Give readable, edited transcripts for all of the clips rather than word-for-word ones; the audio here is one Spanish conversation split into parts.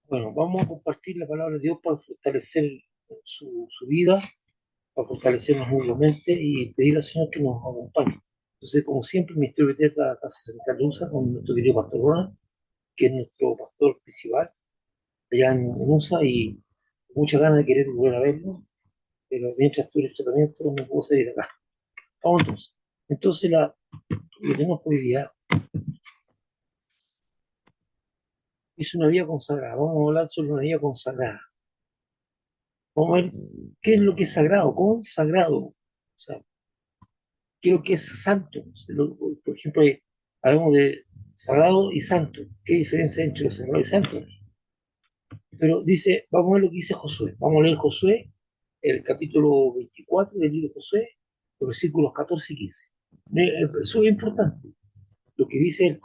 Bueno, vamos a compartir la palabra de Dios para fortalecer su vida, para fortalecernos mutuamente y pedir al Señor que nos acompañe. Entonces, como siempre, mi historia de la Casa Central de USA con nuestro querido pastor Ronald, que es nuestro pastor principal allá en USA, y muchas ganas de querer volver a verlo, pero mientras estuve en el tratamiento no puedo salir de acá. Vamos entonces. Entonces, lo que tenemos hoy día es una vida consagrada. Vamos a hablar sobre una vida consagrada. Vamos a ver qué es lo que es sagrado, consagrado. O sea, qué es lo que es santo. Por ejemplo, hablamos de sagrado y santo. ¿Qué diferencia hay entre lo sagrado y santo? Pero dice, vamos a ver lo que dice Josué. Vamos a leer Josué, el capítulo 24 del libro de Josué, los versículos 14 y 15. Eso es importante. Lo que dice él.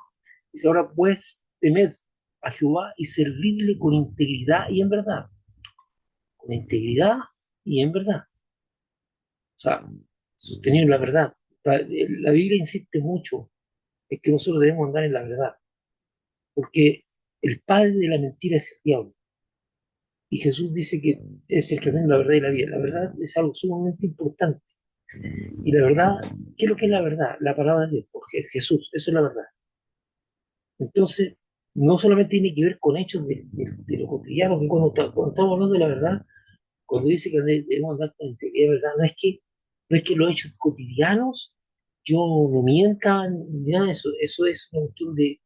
Dice, ahora pues, temed a Jehová y servidle con integridad y en verdad. Con integridad y en verdad. O sea, sostenido en la verdad. La Biblia insiste mucho en que nosotros debemos andar en la verdad, porque el padre de la mentira es el diablo. Y Jesús dice que es el camino, la verdad y la vida. La verdad es algo sumamente importante. Y la verdad, ¿qué es lo que es la verdad? La palabra de Dios, porque es Jesús, eso es la verdad. Entonces, no solamente tiene que ver con hechos de lo cotidiano, que cuando estamos hablando de la verdad, cuando dice que debemos andar con integridad, ¿verdad? No es que los hechos cotidianos yo no mienta ni nada de eso. Eso es una cuestión que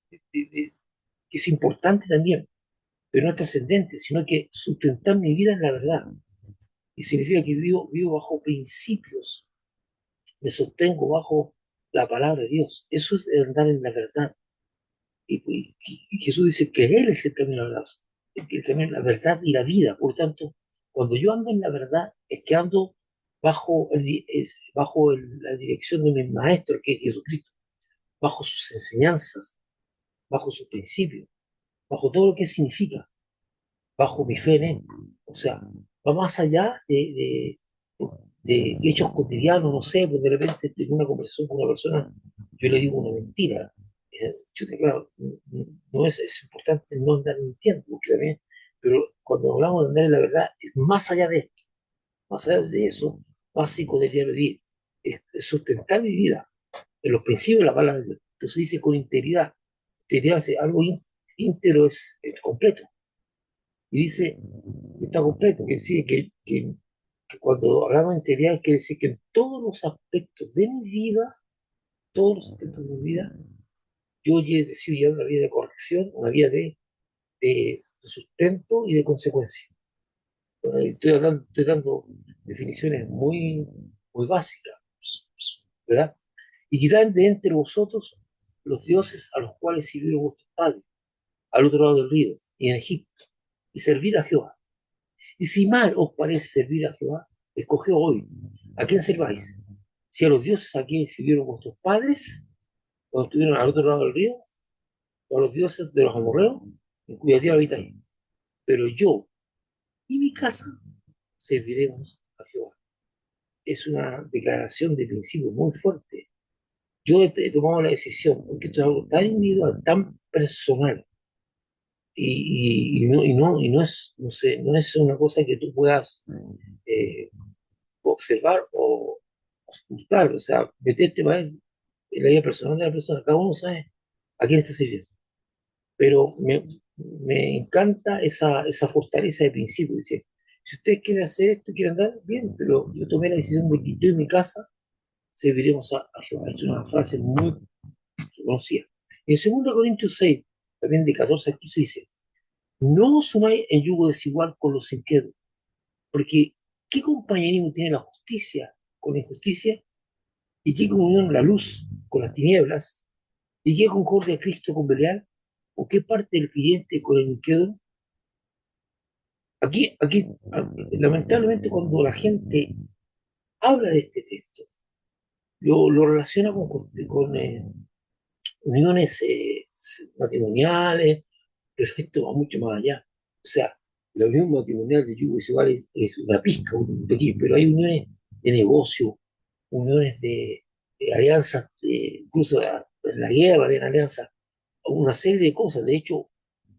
es importante también, pero no es trascendente, sino que sustentar mi vida en la verdad. Y significa que vivo bajo principios, me sostengo bajo la palabra de Dios. Eso es andar en la verdad. Y Jesús dice que Él es el camino a la verdad, el camino, la verdad y la vida. Por tanto, cuando yo ando en la verdad, es que ando bajo la dirección de mi maestro, que es Jesucristo, bajo sus enseñanzas, bajo sus principios, bajo todo lo que significa, bajo mi fe en Él. O sea, va más allá de hechos cotidianos, no sé, pues de repente en una conversación con una persona, yo le digo una mentira. Claro, no es importante no andar mintiendo, porque también, pero cuando hablamos de andar en la verdad, es más allá de esto, más allá de eso, básico del día a día, es sustentar mi vida en los principios de la palabra de Dios. Entonces dice con integridad, integridad es algo íntegro, es completo. Y dice, está completo, que decir que cuando hablamos de integridad, quiere decir que en todos los aspectos de mi vida, todos los aspectos de mi vida, yo he decidido llevar una vida de corrección, una vida de sustento y de consecuencia. Estoy dando definiciones muy básicas, ¿verdad? Y quitad de entre vosotros los dioses a los cuales sirvieron vuestros padres, al otro lado del río, y en Egipto, y servid a Jehová. Y si mal os parece servir a Jehová, escoge hoy a quién serváis. Si a los dioses a quienes sirvieron vuestros padres, cuando estuvieron al otro lado del río, o a los dioses de los amorreos, en cuya tierra habitáis. Pero yo y mi casa serviremos a Jehová. Es una declaración de principio muy fuerte. Yo he tomado la decisión, porque esto es algo tan individual, tan personal, y no es, no sé, no es una cosa que tú puedas eh, observar o ocultar, o sea, meterte más en la vida personal de la persona. Cada uno sabe a quién está sirviendo. Pero me encanta esa fortaleza de principio. Dice, si ustedes quieren hacer esto, quieren andar bien, pero yo tomé la decisión de que yo y mi casa serviremos a Jehová. Es una frase muy conocida. En 2 Corintios 6, también de 14 a 15, dice, no os unáis en yugo desigual con los incrédulos, porque ¿qué compañerismo tiene la justicia con la injusticia? ¿Y qué comunión la luz con las tinieblas? ¿Y qué concordia Cristo con Belial? ¿O qué parte del creyente con el incrédulo? Aquí, lamentablemente, cuando la gente habla de este texto, lo relaciona con uniones matrimoniales, pero esto va mucho más allá. O sea, la unión matrimonial de yugo desigual es una pizca, un pequeño, pero hay uniones de negocio, uniones de alianzas, incluso en la guerra había alianzas, una serie de cosas. De hecho,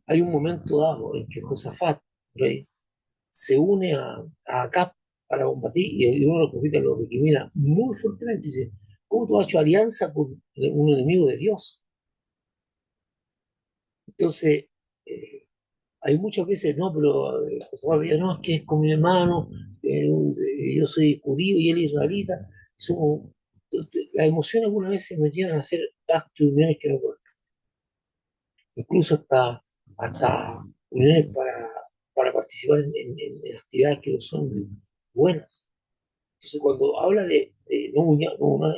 hay un momento dado en que Josafat, rey, se une a Acab para combatir y uno de los profetas lo recrimina muy fuertemente. Dice, ¿cómo tú has hecho alianza con un enemigo de Dios? Entonces, eh, hay muchas veces, no, pero Josafat me dice, no, es que es con mi hermano, yo soy judío y él israelita. Somos, las emociones algunas veces nos llevan a hacer actos y uniones que no corresponden. Incluso hasta uniones para participar en actividades que no son buenas. Entonces, cuando habla de no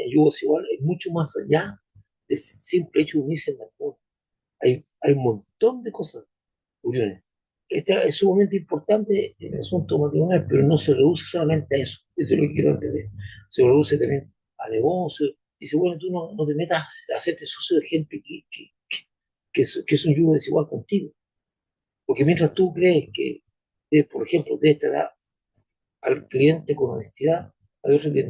yugo desigual, es mucho más allá del simple hecho de unirse en matrimonio. Hay un montón de cosas, uniones. Este es sumamente importante el asunto matrimonial, pero no se reduce solamente a eso. Eso es lo que quiero entender. Se reduce también a negocios. Dice, bueno, tú no te metas a hacerte socio de gente que es un yugo desigual contigo. Porque mientras tú crees que, por ejemplo, debes tratar al cliente con honestidad, hay otros que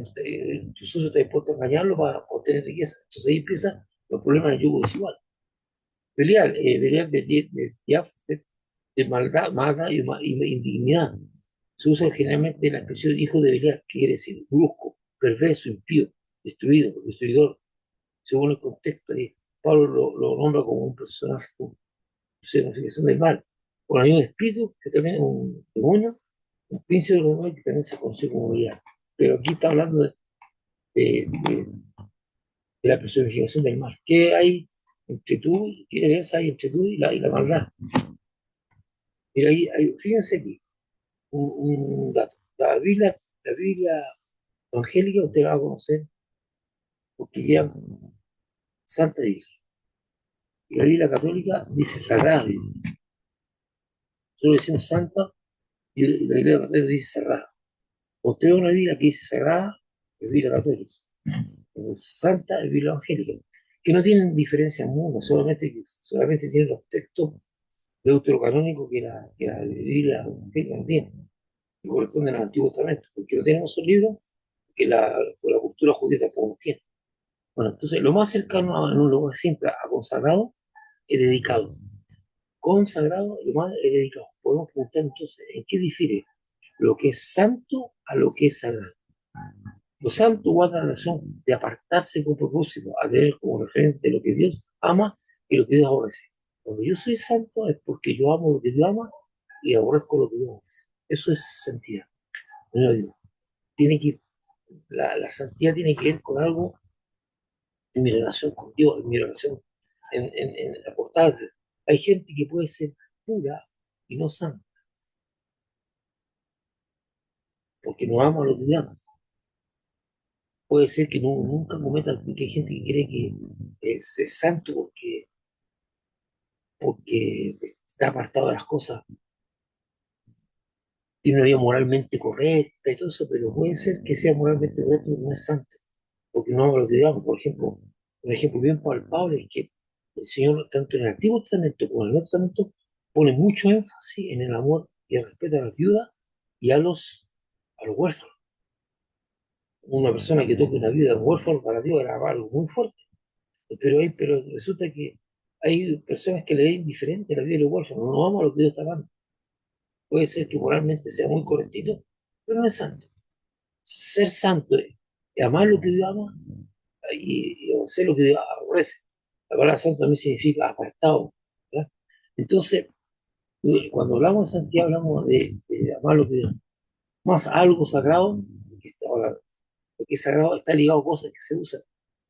tu socio está dispuesto a engañarlo para obtener riqueza. Entonces ahí empiezan los problemas de yugo desigual. Belial de maldad, maldad y indignidad. Se usa generalmente la expresión hijo de Belial, que quiere decir brusco, perverso, impío, destruido, destruidor. Según el contexto, Pablo lo nombra como un personaje con significación del mal. Bueno, hay un espíritu que también es un demonio, un príncipe de los que también se conoce como Belial. Pero aquí está hablando de, de- de la personificación del mal. ¿Qué hay entre tú, qué es hay entre tú y la maldad? Mira, fíjense aquí, un dato. La Biblia evangélica usted la va a conocer porque lleva Santa Biblia. Y la Biblia católica dice Sagrada Biblia. Nosotros decimos Santa y la Biblia católica dice Sagrada. Usted ve una Biblia que dice Sagrada, es Biblia católica. Santa es Biblia evangélica. Que no tienen diferencia en mundo, solamente tienen los textos deuterocanónicos que la Biblia evangélica no tiene, que corresponden al Antiguo Testamento, porque no tenemos esos libros que la cultura judía tampoco tiene. Bueno, entonces lo más cercano en un lugar simple a consagrado es dedicado. Consagrado, lo más es dedicado. Podemos preguntar entonces, ¿en qué difiere lo que es santo a lo que es sagrado? Lo santo guarda la relación de apartarse con propósito, a tener como referente lo que Dios ama y lo que Dios aborrece. Cuando yo soy santo es porque yo amo lo que Dios ama y aborrezco lo que Dios aborrece. Eso es santidad. No digo, tiene que, la santidad tiene que ver con algo en mi relación con Dios, en mi relación en aportarle. Hay gente que puede ser pura y no santa, porque no ama lo que Dios ama. Puede ser que nunca cometa, porque hay gente que cree que es santo porque está apartado de las cosas, tiene una vida moralmente correcta y todo eso, pero puede ser que sea moralmente correcto y no es santo, porque no ama lo que Dios ama. Por ejemplo, un ejemplo bien palpable es que el Señor, tanto en el Antiguo Testamento como en el Nuevo Testamento, pone mucho énfasis en el amor y el respeto a las viudas y a los huérfanos. Una persona que toque una viuda de un huérfano para Dios era algo muy fuerte. Pero resulta que hay personas que le ven indiferente a la vida de los huérfanos, no ama lo que Dios está amando. Puede ser que moralmente sea muy correctito, pero no es santo. Ser santo es amar lo que Dios ama y hacer lo que Dios aborrece. La palabra santo también significa apartado. ¿Ya? Entonces, cuando hablamos de santidad, hablamos de amar lo que Dios ama. Más algo sagrado, ahora, lo que es sagrado está ligado a cosas que se usan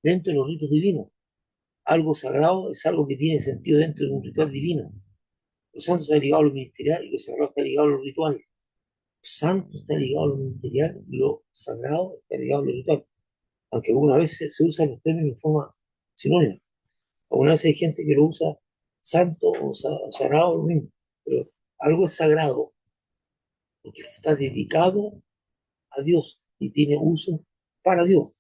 dentro de los ritos divinos. Algo sagrado es algo que tiene sentido dentro de un ritual divino. Los santos está ligado a lo ministerial y lo sagrado está ligado a lo ritual. Lo santo está ligado a lo ministerial y lo sagrado está ligado a lo ritual. Aunque algunas veces se usan los términos en forma sinónima. Algunas veces hay gente que lo usa santo o sagrado, lo mismo. Pero algo es sagrado porque está dedicado a Dios y tiene uso para Dios.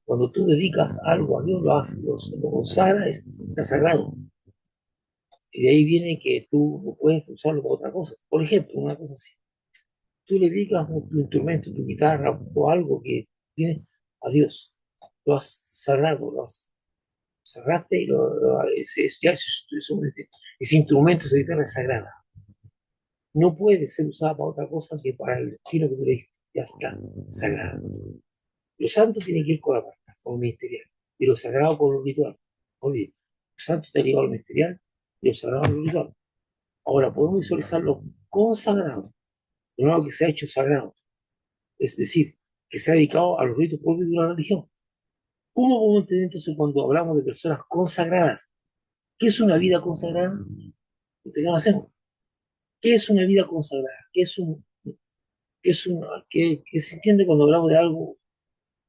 Cuando tú dedicas algo a Dios, lo haces, lo consagras, está sagrado. Y de ahí viene que tú no puedes usarlo para otra cosa. Por ejemplo, una cosa así. Tú le dedicas tu instrumento, tu guitarra o algo que tiene a Dios. Lo has sagrado, lo has sagraste y ese instrumento, esa guitarra es sagrada. No puede ser usada para otra cosa que para el destino que tú le diste. Ya está, sagrada. Lo santo tiene que ir con la parte, con lo ministerial, y lo sagrado con lo ritual. Oye, lo santo está ligado al ministerial y lo sagrado al ritual. Ahora podemos visualizarlo consagrado, de nuevo que se ha hecho sagrado, es decir, que se ha dedicado a los ritos propios de una religión. ¿Cómo podemos entender entonces cuando hablamos de personas consagradas? ¿Qué es una vida consagrada? ¿Qué hacemos? ¿Qué es una vida consagrada? ¿Qué se entiende cuando hablamos de algo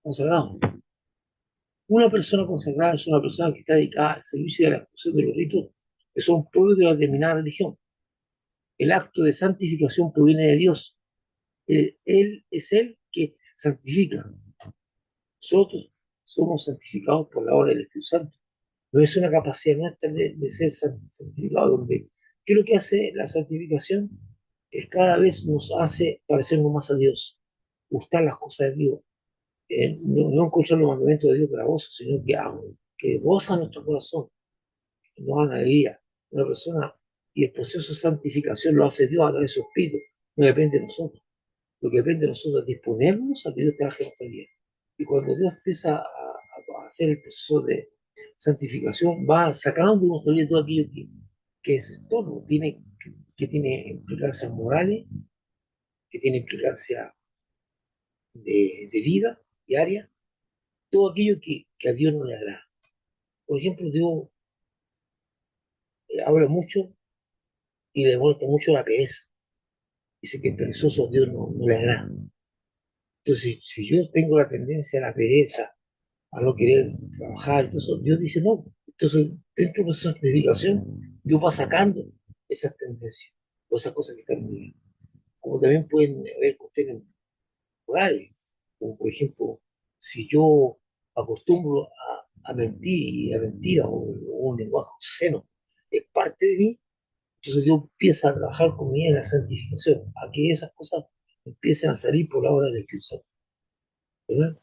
consagrado? Una persona consagrada es una persona que está dedicada al servicio de la ejecución de los ritos que son propios de una determinada religión. El acto de santificación proviene de Dios. Él es el que santifica. Nosotros somos santificados por la obra del Espíritu Santo. No es una capacidad nuestra de ser santificado. ¿Qué es lo que hace la santificación? Es cada vez nos hace parecernos más a Dios, gustar las cosas de Dios, no encontrar los mandamientos de Dios para vos, sino que goza nuestro corazón, que nos dan alegría. Una persona, y el proceso de santificación lo hace Dios a través de su espíritu, no depende de nosotros. Lo que depende de nosotros es disponernos a que Dios trabaje en nuestra vida. Y cuando Dios empieza a hacer el proceso de santificación, va sacando de nuestra vida todo aquello que es todo, que tiene implicancias morales, que tiene implicancias de vida diaria, todo aquello que a Dios no le agrada. Por ejemplo, Dios habla mucho y le molesta mucho la pereza. Dice que el perezoso a Dios no le agrada. Entonces, si yo tengo la tendencia a la pereza, a no querer trabajar, entonces Dios dice no. Entonces, dentro de esa santificación, Dios va sacando esas tendencias o esas cosas que están muy bien. Como también pueden haber cuestiones morales, como por ejemplo, si yo acostumbro a mentir y a mentira o un lenguaje obsceno, es parte de mí. Entonces Dios empieza a trabajar conmigo en la santificación, a que esas cosas empiecen a salir por la obra del Espíritu Santo, ¿verdad?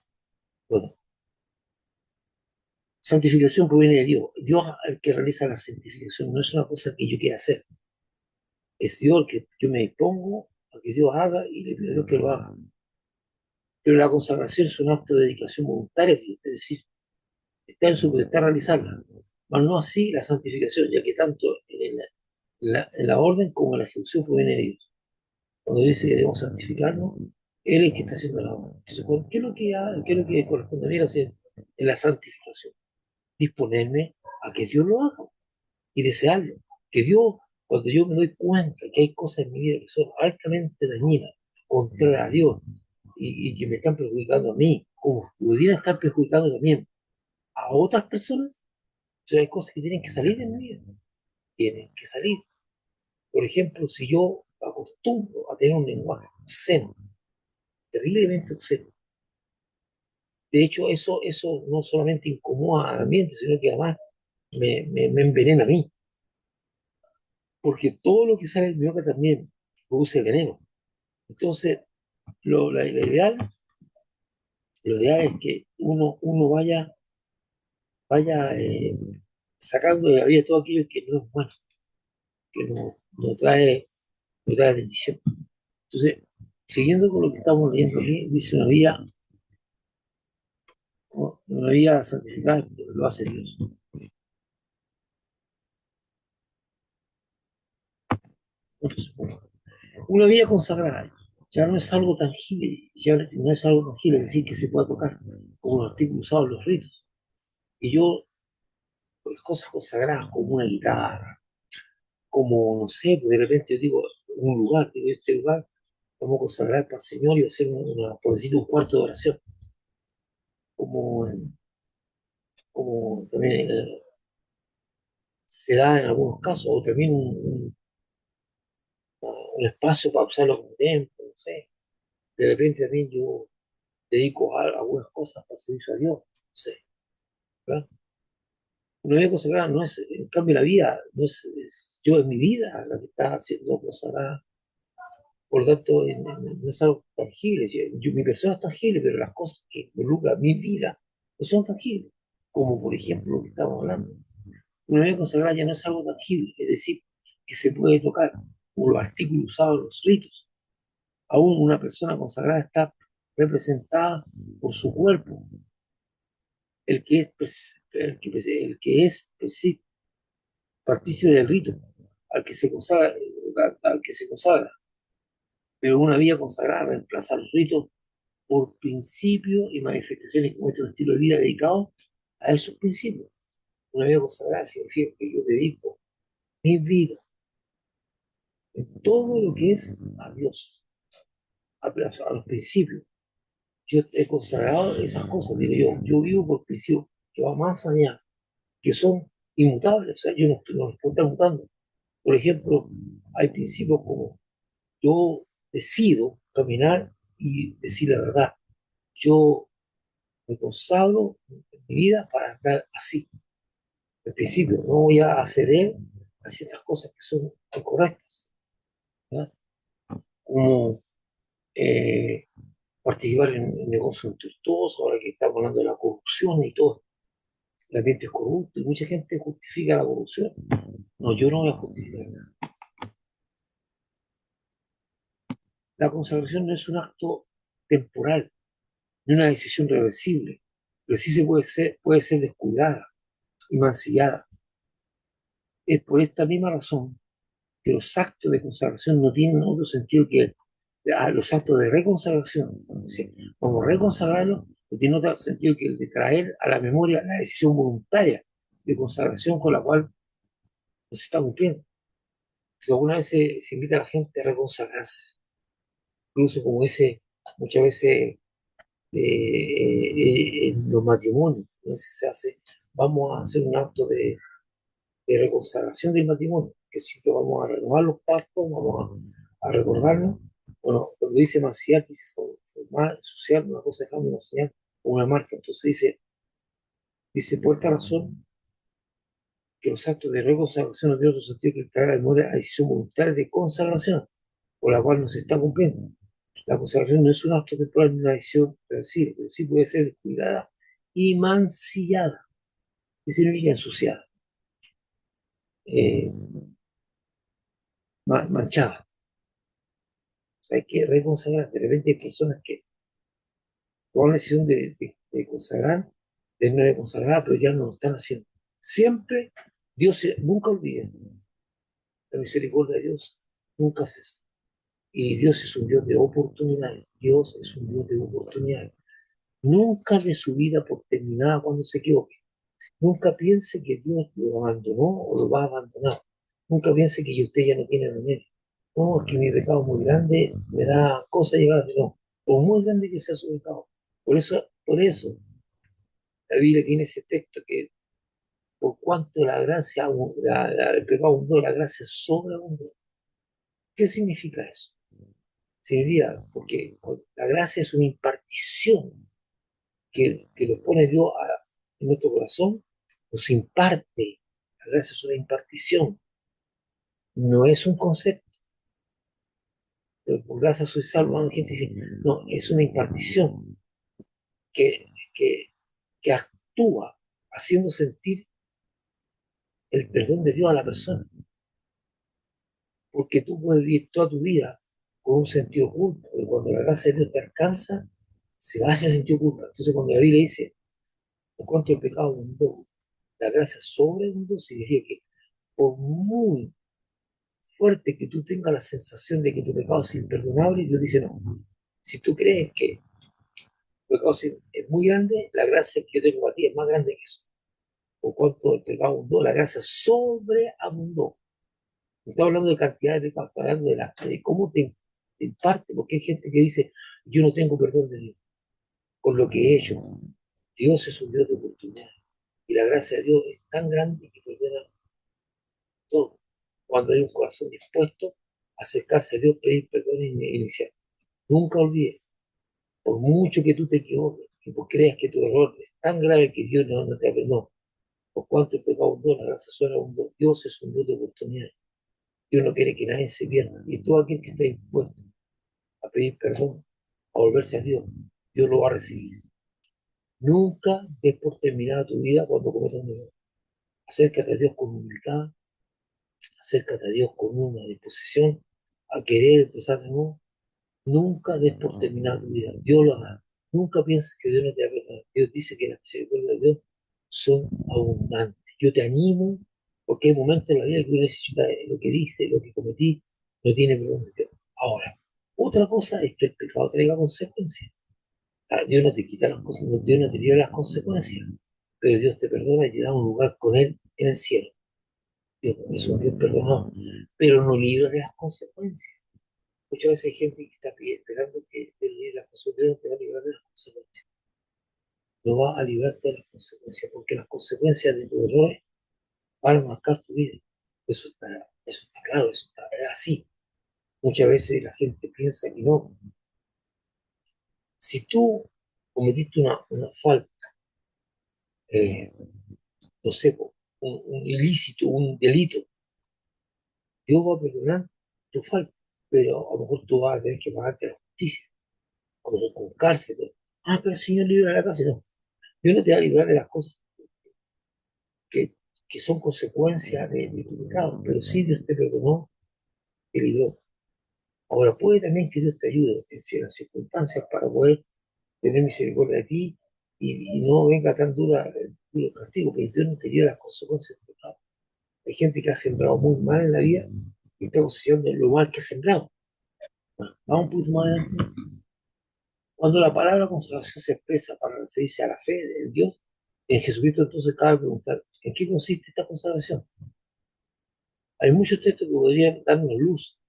Bueno, santificación proviene de Dios. Dios es el que realiza la santificación, no es una cosa que yo quiera hacer. Es Dios el que yo me dispongo a que Dios haga y le pido a Dios que lo haga. Pero la consagración es un acto de dedicación voluntaria a Dios, es decir, está en su potestad realizarla. Mas no así la santificación, ya que tanto en la orden como en la ejecución proviene de Dios. Cuando dice que debemos santificarnos, Él es el que está haciendo la obra. Entonces, ¿qué es lo que corresponde a mí hacer en la santificación? Disponerme a que Dios lo haga y desearlo. Que Dios, cuando yo me doy cuenta que hay cosas en mi vida que son altamente dañinas, contrarias a Dios, y que me están perjudicando a mí, como pudieran estar perjudicando también a otras personas, entonces hay cosas que tienen que salir de mi vida. Tienen que salir. Por ejemplo, si yo acostumbro a tener un lenguaje obsceno, terriblemente obsceno, de hecho eso no solamente incomoda al ambiente, sino que además me envenena a mí, porque todo lo que sale de mi boca también produce veneno. Entonces, lo ideal, lo ideal es que uno vaya sacando de la vida todo aquello que no es bueno, que no trae bendición. Entonces, siguiendo con lo que estamos leyendo aquí, dice una vida santificada, lo hace Dios. Entonces, una vida consagrada ya no es algo tangible, ya no es algo tangible, es decir, que se pueda tocar, como los artículos usados en los ritos. Y yo, pues, cosas consagradas como una guitarra, como, no sé, pues de repente yo digo, un lugar, digo, este lugar, vamos a consagrar para el Señor y va a hacer por decir, un cuarto de oración, como, como también se da en algunos casos, o también un espacio para usarlo como templo, no sé. De repente también yo dedico algunas cosas para servicio a Dios, no sé, ¿verdad? Una vida consagrada no es, en cambio la vida, no yo es mi vida la que está siendo consagrada, por lo tanto no es algo tangible, mi persona es tangible, pero las cosas que involucran mi vida no son tangibles. como por ejemplo lo que estamos hablando. Una vida consagrada ya no es algo tangible, es decir, que se puede tocar, como los artículos usados en los ritos. Aún una persona consagrada está representada por su cuerpo, el que es partícipe del rito, al que se consagra. Pero una vida consagrada reemplaza los ritos por principios y manifestaciones que muestran un estilo de vida dedicado a esos principios. Una vida consagrada significa que yo dedico mi vida en todo lo que es a Dios, a los principios. Yo he consagrado esas cosas, digo yo vivo por principios que van más allá, que son inmutables, o sea, yo no los puedo estar mutando. Por ejemplo, hay principios como yo decido caminar y decir la verdad. Yo me consagro en mi vida para andar así. Al principio, no voy a ceder a ciertas cosas que son incorrectas, ¿ya? Como eh, participar en negocios tortuosos, ahora que estamos hablando de la corrupción y todo, el ambiente es corrupto y mucha gente justifica la corrupción. No, yo no voy a justificar nada. La consagración no es un acto temporal, ni una decisión reversible, pero sí puede ser descuidada y mancillada. Es por esta misma razón que los actos de consagración no tienen otro sentido que los actos de reconsagración. ¿Sí? Como reconsagrarlo, no tiene otro sentido que el de traer a la memoria la decisión voluntaria de consagración con la cual no se está cumpliendo. Entonces, alguna vez se invita a la gente a reconsagrarse, incluso como dice muchas veces en los matrimonios, a veces se hace, vamos a hacer un acto de reconsagración del matrimonio, que si que vamos a renovar los pactos, vamos a recordarnos. Bueno, cuando dice manciar, dice formar, ensuciar, una cosa dejando una señal o una marca. Entonces dice por esta razón que los actos de reconsagración no tienen otro sentido que traer a la memoria a decisión voluntaria de consagración, por la cual no se está cumpliendo. La consagración no es un acto temporal ni una decisión reversible, pero sí puede ser descuidada y mancillada, que significa ensuciada, eh, manchada. O sea, hay que reconsagrar. De repente hay personas que toman la decisión de consagrar, de no de consagrar, pero ya no lo están haciendo. Siempre, nunca olviden, la misericordia de Dios nunca cesa. Y Dios es un Dios de oportunidades. Dios es un Dios de oportunidades. Nunca de su vida por terminada cuando se equivoque. Nunca piense que Dios lo abandonó o lo va a abandonar. Nunca piense que usted ya no tiene remedio. No, es que mi pecado es muy grande, me da cosa llegar a no. Por muy grande que sea su pecado. Por eso, la Biblia tiene ese texto que por cuanto la gracia, el pecado abundó, la gracia sobreabundó. ¿Qué significa eso? Significa, porque la gracia es una impartición que nos pone Dios en nuestro corazón, nos imparte. La gracia es una impartición, no es un concepto. Por gracia soy salvo, la gente dice, no, es una impartición que, que, que actúa haciendo sentir el perdón de Dios a la persona. Porque tú puedes vivir toda tu vida con un sentido de culpa, pero cuando la gracia de Dios te alcanza, se va hacia sentido de culpa. Entonces, cuando la Biblia dice, por cuanto el pecado abundó, la gracia sobreabundó, significa que por muy fuerte que tú tengas la sensación de que tu pecado es imperdonable, Dios dice no. Si tú crees que tu pecado es muy grande, la gracia que yo tengo a ti es más grande que eso. Por cuanto el pecado abundó, la gracia sobreabundó. No estoy hablando de cantidad de pecados, estoy hablando de cómo te imparte, porque hay gente que dice, yo no tengo perdón de Dios con lo que he hecho. Dios es un Dios de oportunidad. Y la gracia de Dios es tan grande que perdona todo. Cuando hay un corazón dispuesto a acercarse a Dios, pedir perdón e iniciar. Nunca olvides, por mucho que tú te equivoques, que vos creas que tu error es tan grave que Dios no te perdona, por cuanto el pecado abundó, la gracia solo abundó. Dios es un Dios de oportunidad. Dios no quiere que nadie se pierda. Y todo aquel que esté dispuesto a pedir perdón, a volverse a Dios, Dios lo va a recibir. Nunca des por terminada tu vida cuando cometas un error. Acércate a Dios con humildad, acércate a Dios con una disposición a querer empezar de nuevo. Nunca des por terminada tu vida. Dios lo hará. Nunca pienses que Dios no te va a perdonar. Dios dice que las misericordias de Dios son abundantes. Yo te animo, porque hay momentos en la vida que uno necesita lo que dice, lo que cometí, no tiene perdón de Dios. Ahora, otra cosa es que el pecado traiga consecuencias. Ah, Dios no te quita las cosas, Dios no te lleva las consecuencias, pero Dios te perdona y te da un lugar con Él en el cielo. Dios es un Dios perdonado, pero no libra de las consecuencias. Muchas veces hay gente que está esperando que Dios libre las consecuencias. Dios no te va a librar de las consecuencias. No va a librarte de las consecuencias, porque las consecuencias de tus errores van a marcar tu vida. Eso está claro, eso está así. Muchas veces la gente piensa que no. Si tú cometiste una falta, eh, no sé, un ilícito, un delito, Dios va a perdonar tu falta, pero a lo mejor tú vas a tener que pagarte la justicia, a lo mejor con cárcel. ¿No? Ah, pero el Señor libra la cárcel. No, Dios no te va a librar de las cosas que, que son consecuencias de tu pecado, pero sí Dios te perdonó, te libró. Ahora puede también que Dios te ayude en ciertas circunstancias para poder tener misericordia de ti y no venga tan duro el castigo, pero Dios no te lleva las consecuencias del pecado. Hay gente que ha sembrado muy mal en la vida y está cosechando lo mal que ha sembrado. Bueno, vamos un poquito más adelante. Cuando la palabra consagración se expresa para referirse a la fe en Dios, en Jesucristo, entonces cabe preguntar, ¿en qué consiste esta consagración? Hay muchos textos que podrían darnos luz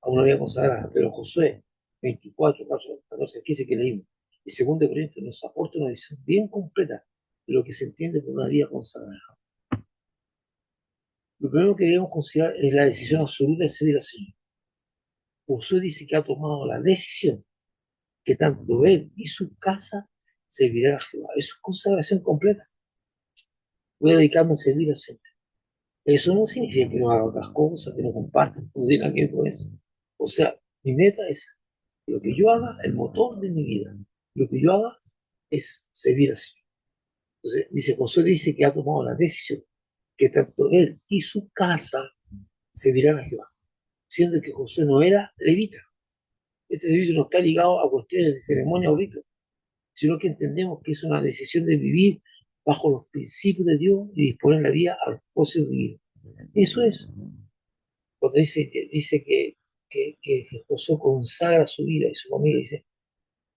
a una vida consagrada, pero Josué 24, 4, 14, 15 que leímos, y 2 Corintios nos aporta una visión bien completa de lo que se entiende por una vida consagrada. Lo primero que debemos considerar es la decisión absoluta de servir al Señor. Josué dice que ha tomado la decisión que tanto él y su casa servirán a Jehová. Es su consagración completa. Voy a dedicarme a servir al Señor. Eso no significa que no haga otras cosas, que no comparta, no tiene nada que ver con eso. O sea, mi meta es que lo que yo haga, el motor de mi vida, lo que yo haga es servir al Señor. Entonces, dice, Josué dice que ha tomado la decisión que tanto él y su casa servirán a Jehová, siendo que Josué no era levita. Este servicio no está ligado a cuestiones de ceremonia o rito, sino que entendemos que es una decisión de vivir bajo los principios de Dios y disponer la vida a propósito de vivir. Eso es, cuando dice que Josué consagra su vida y su familia, dice,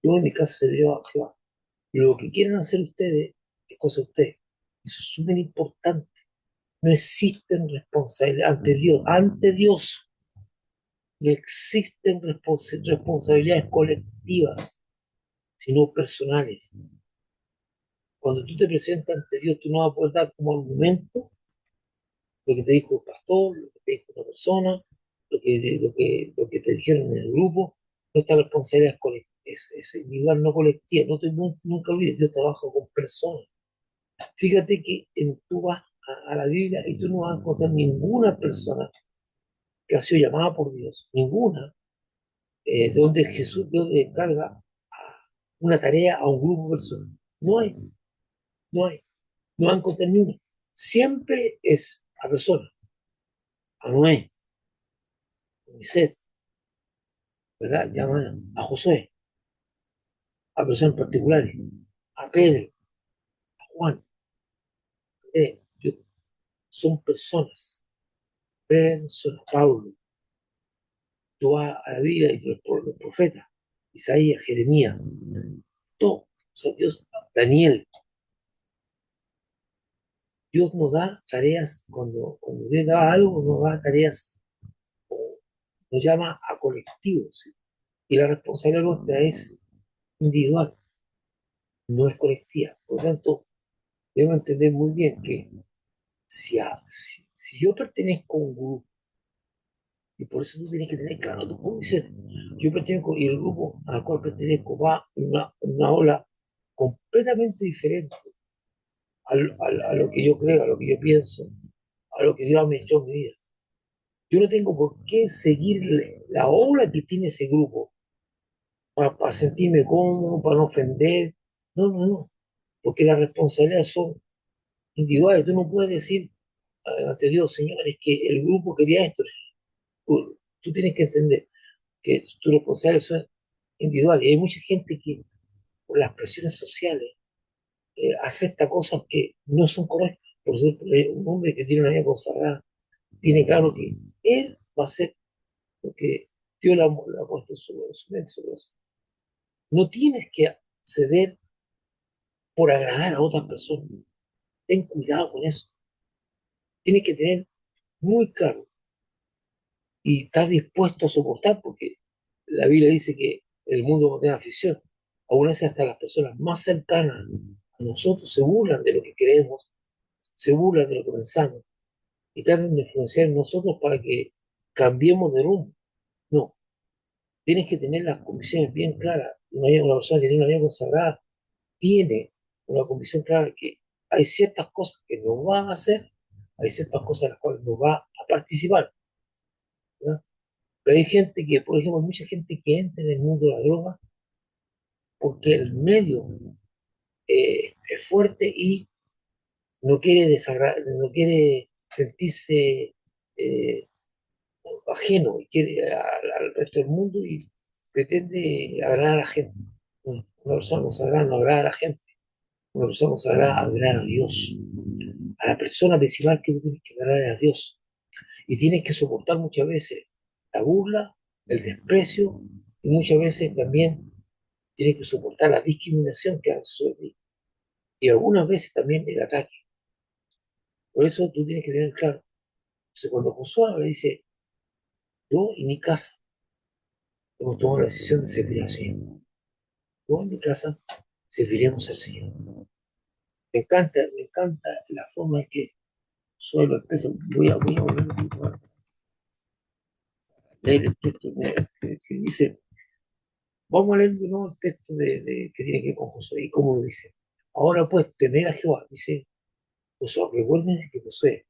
yo en mi casa serviré a Jehová. Y lo que quieran hacer ustedes es cosa de ustedes. Eso es súper importante. No existen responsabilidades ante Dios. Ante Dios no existen responsabilidades colectivas, sino personales. Cuando tú te presentas ante Dios, tú no vas a poder dar como argumento lo que te dijo el pastor, lo que te dijo una persona, lo que te dijeron en el grupo. Nuestra responsabilidad es individual, no colectiva. Nunca olvides, Dios trabaja con personas. Fíjate que tú vas a la Biblia y tú no vas a encontrar ninguna persona que ha sido llamada por Dios, ninguna, donde Dios le encarga una tarea a un grupo de personas. No hay, no hay, no van a encontrar ni una. Siempre es a personas, a Noé, a Moisés, ¿verdad? Llaman a José, a personas particulares, a Pedro, a Juan, son personas, Pablo. Tú vas a la Biblia y los profetas, Isaías, Jeremías, todo, o sea, Dios, Daniel, Dios nos da tareas, cuando Dios da algo, nos da tareas, nos llama a colectivos, ¿sí? Y la responsabilidad nuestra es individual, no es colectiva. Por lo tanto, debemos entender muy bien que si yo pertenezco a un grupo, y por eso tú tienes que tener claro tus convicciones, yo pertenezco y el grupo al cual pertenezco va en una ola completamente diferente a lo que yo creo, a lo que yo pienso, a lo que Dios ha metido en mi vida. Yo no tengo por qué seguir la ola que tiene ese grupo para sentirme cómodo, para no ofender. No, no, no. porque las responsabilidades son individuales. Tú no puedes decir ante Dios, Señor, es que el grupo quería esto. Tú tienes que entender que tus responsabilidades son individuales. Y hay mucha gente que, por las presiones sociales, acepta cosas que no son correctas. Por ejemplo, un hombre que tiene una vida consagrada tiene claro que él va a hacer lo que Dios le ha puesto en su mente, en su corazón. No tienes que ceder por agradar a otras personas. Ten cuidado con eso. Tienes que tener muy claro y estar dispuesto a soportar, porque la Biblia dice que el mundo va a tener afición. Aún así, hasta las personas más cercanas a nosotros se burlan de lo que creemos, se burlan de lo que pensamos y tratan de influenciar en nosotros para que cambiemos de rumbo. No, tienes que tener las convicciones bien claras. Una persona que tiene una vida consagrada tiene una convicción clara que hay ciertas cosas que no va a hacer, hay ciertas cosas en las cuales no va a participar, ¿verdad? Pero hay gente que, por ejemplo, hay mucha gente que entra en el mundo de la droga porque el medio es fuerte y no quiere sentirse eh, ajeno y quiere al resto del mundo y pretende agradar a la gente. Una persona consagrada no agrada a la gente, una persona consagrada agrada a Dios, a la persona principal que tú tienes que agradar es a Dios. Y tienes que soportar muchas veces la burla, el desprecio y muchas veces también tienes que soportar la discriminación que hace sobre ti y algunas veces también el ataque. Por eso tú tienes que tener claro. Entonces, cuando Josué le dice, yo y mi casa hemos tomado la decisión de servir al Señor. Yo y mi casa serviremos al Señor. Me encanta la forma en que Josué lo expresa. Voy a volver a leer el texto que dice, vamos a leer de nuevo el texto que tiene que ver con Josué y cómo lo dice. Ahora pues temer a Jehová, dice Josué. Recuerden que Josué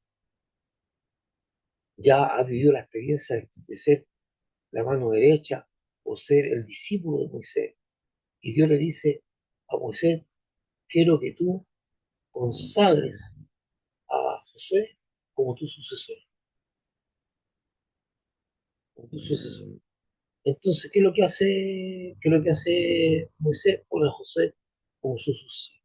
ya ha vivido la experiencia de ser la mano derecha o ser el discípulo de Moisés. Y Dios le dice a Moisés, quiero que tú consagres a Josué como tu sucesor, como tu sucesor. Entonces, ¿qué es lo que hace Moisés? Pone a Josué como su sucesor.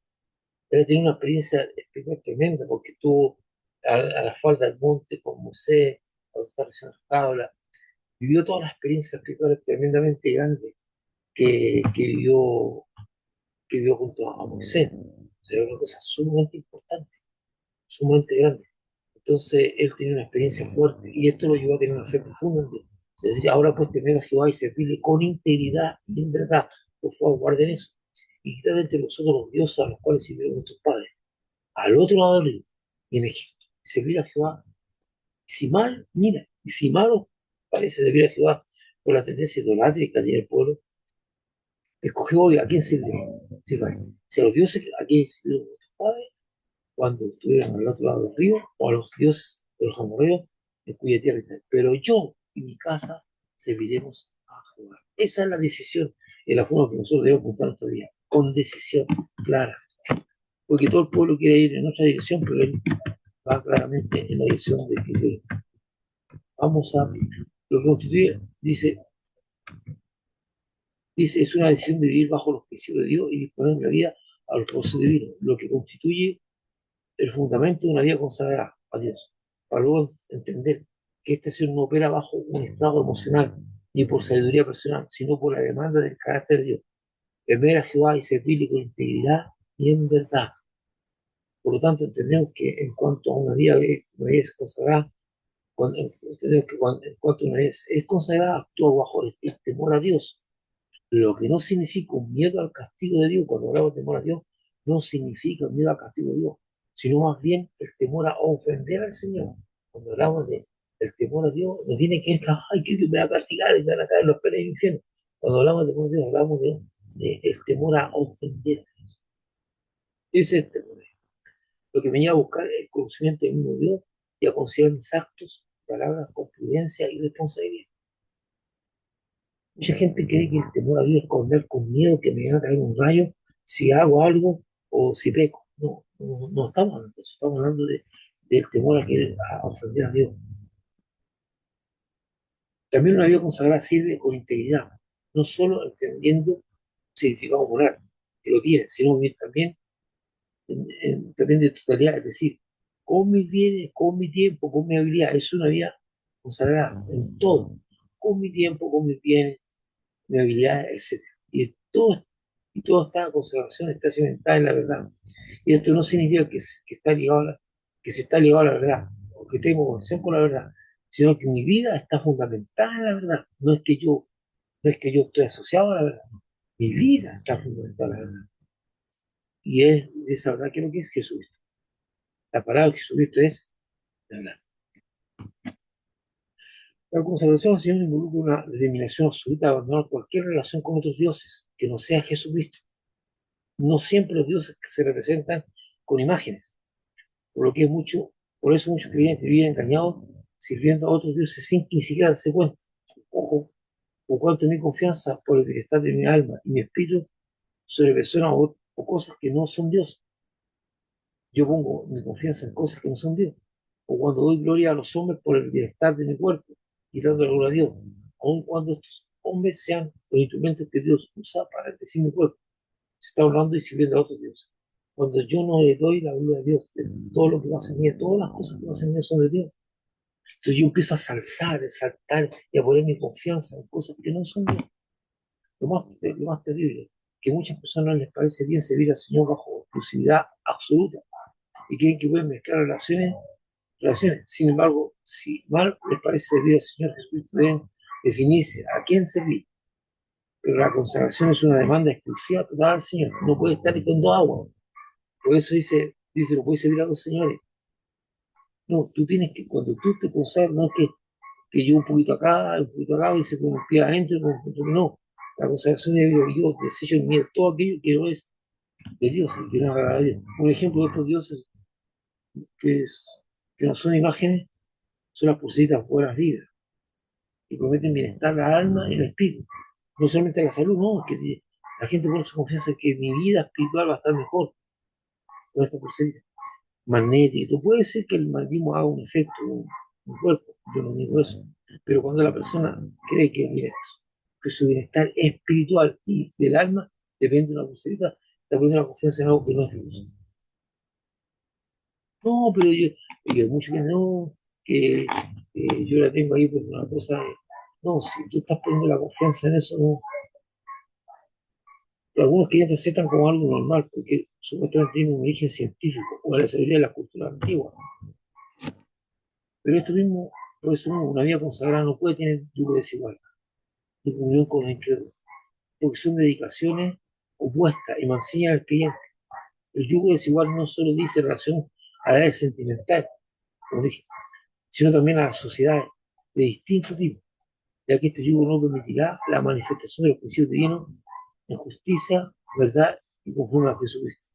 Él tiene una experiencia espiritual tremenda porque estuvo a la falda del monte con Moisés, cuando estaba recién tabla, vivió todas las experiencias espirituales tremendamente grandes que vivió, que vivió junto a Moisés. O sea, una cosa sumamente importante, sumamente grande. Entonces él tenía una experiencia fuerte y esto lo llevó a tener una fe profunda en Dios. Entonces, ahora pues temer a Jehová y servirle con integridad y en verdad. Por favor, guarden eso. Y quitad entre vosotros los dioses a los cuales sirvieron nuestros padres. Al otro lado del río, y en Egipto. Y servir a Jehová. Y si mal, mira, y si malo parece servir a Jehová por la tendencia idolátrica del pueblo, escogió hoy a quién servir. Si a los dioses a quién sirvieron nuestros padres cuando estuvieron al otro lado del río, o a los dioses de los amorreos, en cuya tierra están. Pero yo y mi casa serviremos a Jehová. Esa es la decisión, en la forma que nosotros debemos contar nuestra vida, con decisión clara. Porque todo el pueblo quiere ir en otra dirección, pero él va claramente en la dirección de que vamos a, lo que constituye, dice, es una decisión de vivir bajo los principios de Dios y disponer la vida a los propósitos divinos, lo que constituye el fundamento de una vida consagrada a Dios, para luego entender que esta acción no opera bajo un estado emocional ni por sabiduría personal, sino por la demanda del carácter de Dios. Temer a Jehová y servirle con integridad y en verdad. Por lo tanto, entendemos que en cuanto a una vida es consagrada, entendemos que en cuanto a una vida es consagrada, actúa bajo el temor a Dios, lo que no significa un miedo al castigo de Dios. Cuando hablamos de temor a Dios, no significa un miedo al castigo de Dios, sino más bien el temor a ofender al Señor. Cuando hablamos del temor a Dios, no tiene que ver que, ay, que Dios me va a castigar y me van a caer los pelos del infierno. Cuando hablamos de temor a Dios, hablamos de el temor a ofender a Dios. Ese es el temor. Lo que venía a buscar es el conocimiento del mismo Dios y a considerar mis actos, palabras con prudencia y responsabilidad. Mucha gente cree que el temor a Dios es esconder con miedo que me va a caer un rayo si hago algo o si peco. No, no, no estamos hablando de eso, estamos hablando del temor a ofender a Dios. También una vida consagrada sirve con integridad, no solo entendiendo significado moral, que lo tiene, sino también, también de totalidad, es decir, con mis bienes, con mi tiempo, con mi habilidad, es una vida consagrada en todo, con mi tiempo, con mis bienes, mi habilidad, etcétera. Y toda esta consagración está cimentada en la verdad. Y esto no significa que está ligado que se está ligado a la verdad, o que tengo conexión con la verdad, sino que mi vida está fundamentada en la verdad. No es que yo estoy asociado a la verdad, mi vida está fundamentada en la verdad. Y es esa verdad que es lo que es Jesucristo. La palabra de Jesucristo es la verdad. La consagración al Señor involucra una determinación absoluta de abandonar cualquier relación con otros dioses que no sea Jesucristo. No siempre los dioses se representan con imágenes, por lo que por eso muchos creyentes viven engañados sirviendo a otros dioses sin que ni siquiera darse cuenta. Ojo, por cuanto mi confianza por el bienestar de mi alma y mi espíritu sobre personas o cosas que no son Dios. Yo pongo mi confianza en cosas que no son Dios. O cuando doy gloria a los hombres por el bienestar de mi cuerpo y dando la gloria a Dios, aun cuando estos hombres sean los instrumentos que Dios usa para bendecir mi cuerpo. Se está hablando y sirviendo a otros dioses. Cuando yo no le doy la gloria a Dios, de todo lo que pasa en mí, todas las cosas que pasan en mí son de Dios. Entonces yo empiezo a salzar, exaltar y a poner mi confianza en cosas que no son Dios. Lo más terrible, que a muchas personas no les parece bien servir al Señor bajo exclusividad absoluta y creen que pueden mezclar relaciones. Sin embargo, si mal les parece servir al Señor Jesucristo, deben definirse a quién servir. Pero la consagración es una demanda exclusiva total al Señor. No puede estar quitando agua. Por eso dice, no puede servir a dos señores. No, tú tienes que, cuando tú te consagras, no es que yo un poquito acá, y se con un pie adentro, con otro que no. La consagración es que yo desecho en mí todo aquello que no es de Dios, y que no agrada a Dios. Un ejemplo de estos dioses que, es, que no son imágenes son las pulseritas buenas vidas, que prometen bienestar a la alma y al espíritu. No solamente a la salud, no, que la gente pone su confianza en que mi vida espiritual va a estar mejor con esta pulserita magnética. Puede ser que el magnetismo haga un efecto en el cuerpo, yo no digo eso, pero cuando la persona cree que, mira, que su bienestar espiritual y del alma depende de una pulserita, está poniendo la confianza en algo que no es Dios. No, pero muchos que no, que yo la tengo ahí porque una cosa, no, si tú estás poniendo la confianza en eso, no. Pero algunos clientes aceptan como algo normal porque supuestamente tiene un origen científico o de la sabiduría de la cultura antigua. Pero esto mismo, por eso mismo, una vida consagrada no puede tener yugo desigual, ni comunión con los incrédulos, porque son dedicaciones opuestas y mancillan al cliente. El yugo desigual no solo dice relación a la edad sentimental, como dije, sino también a las sociedades de distinto tipo, ya que este yugo no permitirá la manifestación de los principios divinos en justicia, verdad y conforme a Jesucristo.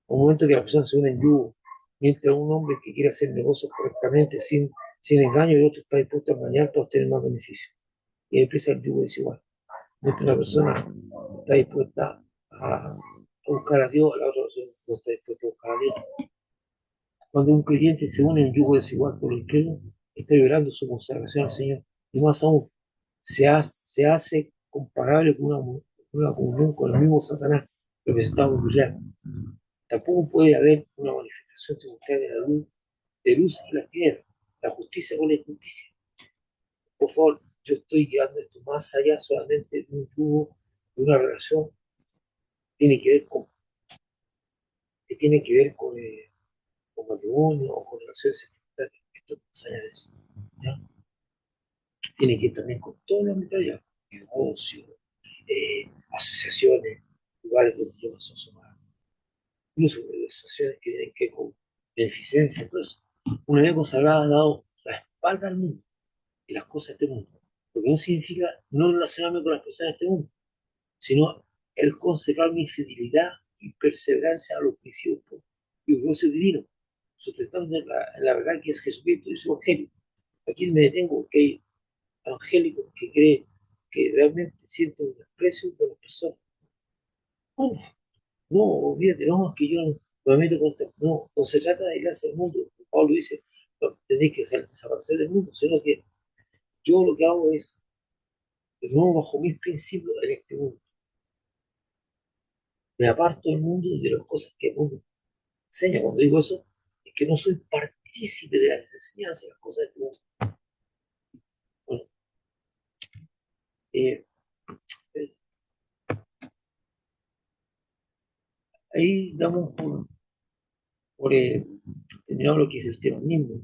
Un momento que la persona se une en yugo, mientras un hombre que quiere hacer negocios correctamente, sin engaño, y otro está dispuesto a engañar para obtener más beneficios. Y empieza el yugo desigual. Mientras una persona está dispuesta a buscar a Dios, la otra persona no está dispuesta a buscar a Dios. Cuando un creyente se une en yugo desigual por el credo, está violando su consagración al Señor. Y más aún, se hace comparable con una comunión con el mismo Satanás, representado por Pilar. Tampoco puede haber una manifestación simultánea de luz y las tinieblas, la justicia con la injusticia. Por favor, yo estoy llevando esto más allá solamente de un yugo, de una relación tiene que ver que tiene que ver con matrimonio o con relaciones sentimentales. Esto es más allá de eso. ¿Ya? Tiene que ver también con todo lo material, negocios, asociaciones, lugares donde yo son sumados, incluso asociaciones que tienen que ver con beneficencia. Entonces, una vez consagrada ha dado la espalda al mundo y las cosas de este mundo. Lo que no significa no relacionarme con las personas de este mundo, sino el conservar mi fidelidad y perseverancia a los principios y propósitos divinos, sustentando en la verdad que es Jesucristo y su evangelio. Aquí me detengo que hay evangélicos que creen que realmente sienten un desprecio por las personas. Bueno, No, olvídate, no, es que yo no me meto con no, no se trata de aislarse del mundo. Pablo dice, no, tenéis que desaparecer del mundo, sino que yo lo que hago es, de nuevo, bajo mis principios en este mundo, me aparto del mundo y de las cosas que el mundo enseña. Cuando digo eso, es que no soy partícipe de las enseñanzas, de las cosas de este mundo. Bueno, eh, eh, ahí damos por terminado lo que es el tema mismo.